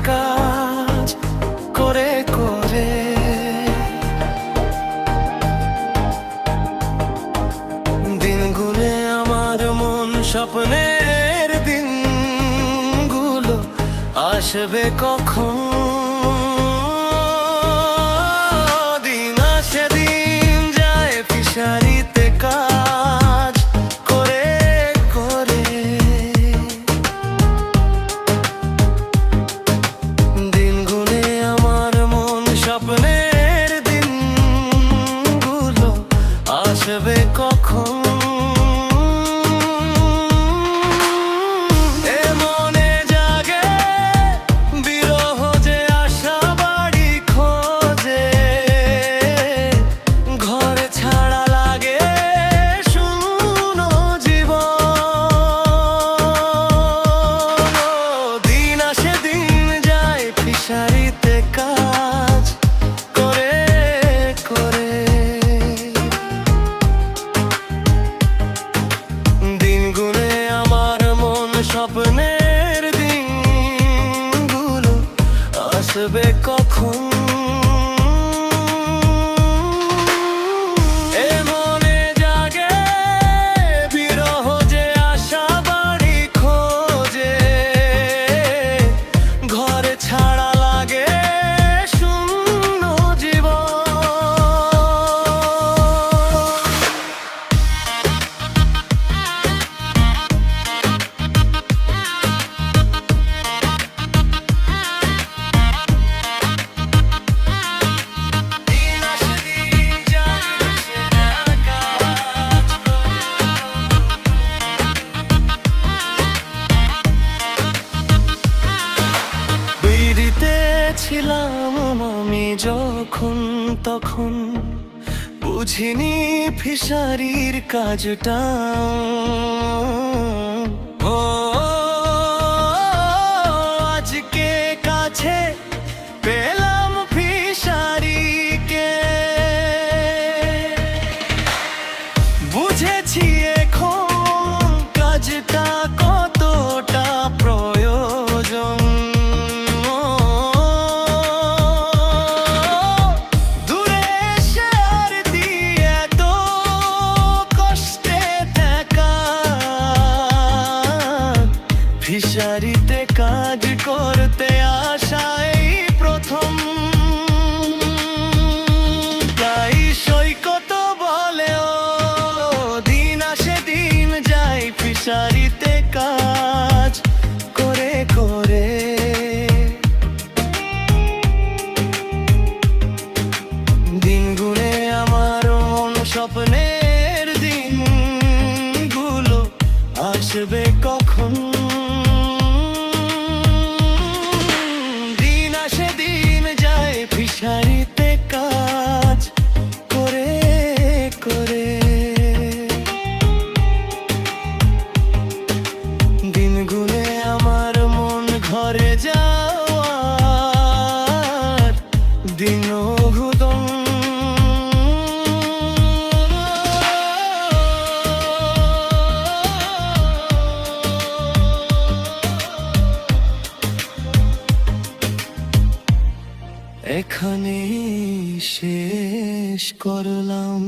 কাজ করে করে। দিনগুলো আমার মন স্বপ্নের দিনগুলো আসবে কখন? দিন আসে দিন যায় ফিশারিতে কাজ করে করে। দিনগুলো আমার মন স্বপ্নের দিনগুলো আসবে কখন? ফিশারিতে কাজ করে করে। দিনগুলো আমার মন স্বপ্নের দিনগুলো আসবে কখন? ছিলাম আমি যখন তখন বুঝিনি ফিশারির কাজটা। ও আজকে কাছে পেলাম ফিশারিকে, বুঝেছি এখন কাজটা কতটা প্রয়োজন। ফিশারিতে কাজ করতে আসাই প্রথম, তাই সৈকত বলে ও দিন আসে দিন যায় ফিশারিতে কাজ করে করে। দিনগুলো আমার মন স্বপ্নের দিনগুলো আসবে কখন? ফিশারিতে কাজ করে করে। দিনগুলো আমার মন ঘরে যাওয়ার দিনগুদম। এখানেই শেষ করলাম।